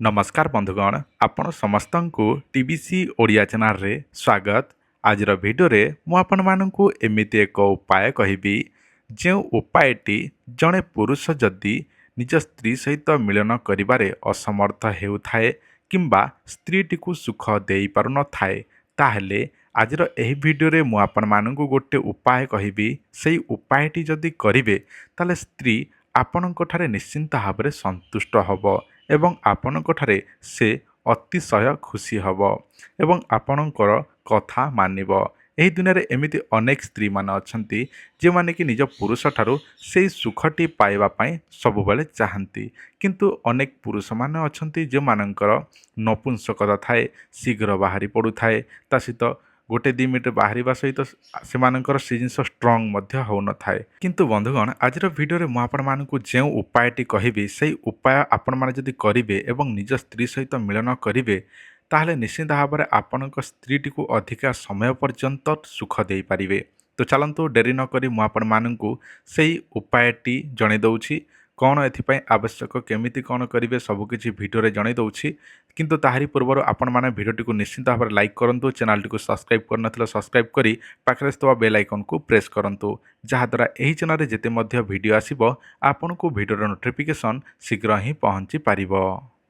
नमस्कार बंधुगण आपण समस्त को टीबीसी ओडिया चैनल रे स्वागत। आज भिडियो रे मु आपण मानकु एमिति एक उपाय कहिबी जो उपायटी जड़े पुरुष जदि निज स्त्री सहित मिलन करिबारे असमर्थ हेउथाए किंबा स्त्रीटी को सुख देई पारु न थाए ताहेले आज एही भिडियो रे मु आपण मानकु गोटे उपाय कहिबी सेई उपायटी जदि करिवे ताले स्त्री आपणक ठारे निश्चिंत भाव संतुष्ट हब एवं आपणक ठारे से अतिशय खुशी हब एवं आपणकर कथा मानिब। एही दुनिया रे एमिति अनेक स्त्री मान अछंती जे माने कि निज पुरुष ठारू से सुखटी पाइबा पई सबुबले चाहंती, किंतु अनेक पुरुष माने अछंती जे मानकर नपुंसकता थाए, शीघ्र बाहरी पड़ू थाए, ता सहित गोटे 2 मिनिट बाहर सहित से जिनस स्ट्रंग मध्य हो न थाए। किंतु बंधुगण आज भिडियो रे मु आपण मानकु जो उपायटी कहिबी से उपाय आपण माने जदि करिवे एवं निज स्त्री सहित मिलन करिवे ताहले निश्चित भाव में आपणक स्त्रीटी को अधिका समय पर्यंत सुख दे पारिबे। तो चलंतु डेरी न करी मु आपण मानकु सेई उपायटी जणे दउछि कौन एथिपाई आवश्यक केमिति कौन करेंगे सबकिछि भिडियो जन दूसरी, किंतु ताहारी पूर्व आपण मैंने भिडियोटी को निश्चित भाव में लाइक करूँ, चैनल टी सब्सक्राइब कर सब्सक्राइब करी पाखरे थवा बेल आइकन को प्रेस करूँ जहाद्वारा यही चैनल जिते भिडियो आसीबो आपन को भिडियोर नोटिफिकेशन शीघ्र ही पहुँची पार।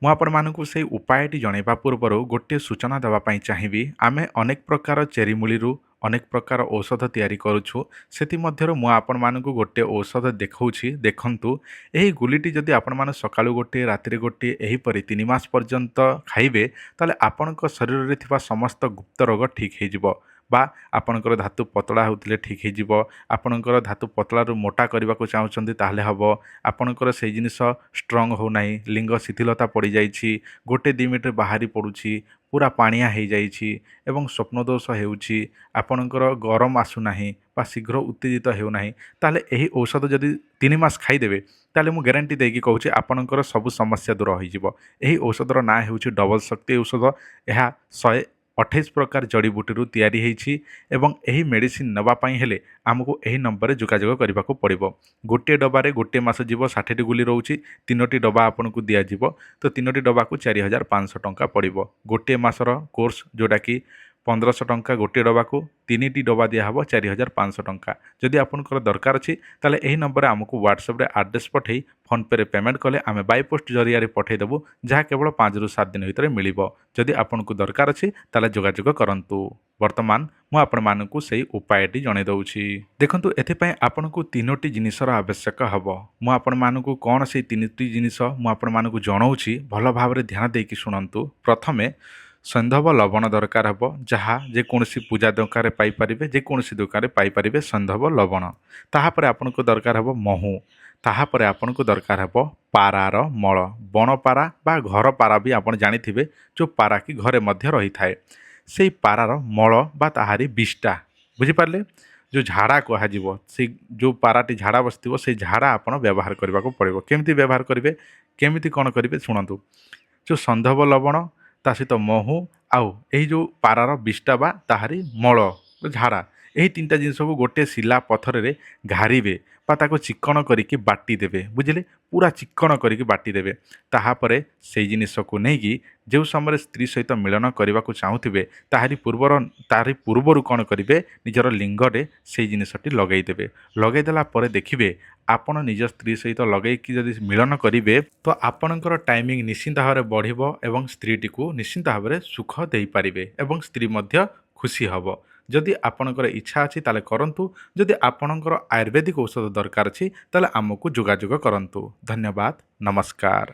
मु आपण मानकु से उपायटी जनइबा पूर्व गोटे सूचना देवाई चाहिए। आम अनेक प्रकार चेरी मूली अनेक प्रकार औषध तैयारी करुछु, सेति मध्यरु मु आपण मानकु गोटे औषध देखौछि। देखंतु एही गुलिटी जदि आपण माने सकाळु गोटे रातिरे गोटे एही परि 3 मास पर्यंत खाइबे ताले आपणक शरीर रे थिबा समस्त गुप्त रोग ठीक हे जिवो बा आपणकर धातु पतला होतिले ठीक हे जिवो। आपणकर धातु पतला रु मोटा करबा को चाहुचंदी ताले हबो। आपणकर सेही जिनिस स्ट्रांग हो नाही, लिंग शिथिलता पड़ी जाइछि, गोटे 2 मिनिट बाहरी पडुछि, पूरा पानिया हो जाइछि एवं स्वप्नदोष हेउछि, आपणकर गरम आसुनाही बा शीघ्र उत्तेजित हेउनाही ताले एही औषध जदि 3 मास खाइदेबे ताले मु ग्यारंटी देकी कहूछि आपणकर सब समस्या दूर हो जिवो। एही औषधर ना हेउछि डबल शक्ति औषध। यह 128 प्रकार जड़ीबूटी तैयारी होइछि एवं एही मेडिसिन नबा पई हेले आमको एही नंबर रे जोगाजोग करबा को पड़िबो। गोटे डबारे गोटे मास जीव 60 गुली रोची, 3टी डबा आपनको दिया जीवो, तो 3टी डबा को 4500 टंका पड़िबो। गोटे मासर कोर्स जोटा कि 1500 टंका गोटे डबा को 3टी डबा दिया हबो 4500 टंका। जदि आपनकर दरकार अछि ताले एही नंबर आमको व्हाट्सएप रे एड्रेस पठेई फोन पे रे पेमेंट कले आमे बाय पोस्ट जरिया रे पठेई देबु, जहा केवल 5 रु 7 दिन भितर मिलिबो। जदि आपनको दरकार अछि ताले जोगाजोग करंतु। वर्तमान मु आपण मानकु सेही उपायटी जणे दउछि। देखंतु एथिपय आपनको 3टी जिनिसर आवश्यक हबो। मु आपण मानकु कोन सेही 3टी जिनिस मु आपण मानकु जणाउछि, भलो भाबरे ध्यान देकी सुनंतु। प्रथमे सैंधव लवण दरकार हे, जहाँ जेकोसी पूजा दुकान पाइपर, जेकोसी दुकान पाइपर सैंधव लवण। ताहापर आपनको दरकार हे महू, ताहापर आपनको दरकार हे पारार मल, बण पारा बा घर पारा भी आप जानिथिबे, जो पारा कि घरे मध्य रही थाए से पारार मल बा ताहारी बिष्टा, बुझिपारे जो झाड़ा कह से जो पाराटी झाड़ा बसथिबो से झाड़ा आपण व्यवहार करबा को पड़िबो। केमिति व्यवहार करिवे, केमिति कोन करिवे शुणंतु। जो सैंधव लवण ता सहित महू आउ यही जो पारार बिष्टा बा ताहारी मल झाड़ा, यही 3टा जिनिस को गोटे शिला पथर रे घारिबे बा ताको चिक्कण करिकी बाटी देबे, बुझिले पूरा चिक्कण करिकी बाटी देबे। ताहापरे सेही जिनिस को नेकी जो समय स्त्री सहित मिलन करने को चाहूथिबे तारी पूर्वर कौन करिवे, निजर लिंगरे से जिनसटी लगेदेवे। लगेदेला परे देखिबे आपण निज स्त्री सहित लगेकी जदि मिलन करिवे तो आपणकर टाइमिंग निश्चिंत भाव में बढ़िबो एवं स्त्रीटी को निश्चिंत भाव में सुख दे पारिबे एवं स्त्री मध्य खुशी हब। जदि आपणकर इच्छा अछि ताले करंतु, जदि आपणकर आयुर्वेदिक औषध दरकार अछि ताले आमको जोगाजोग करंतु। धन्यवाद, नमस्कार।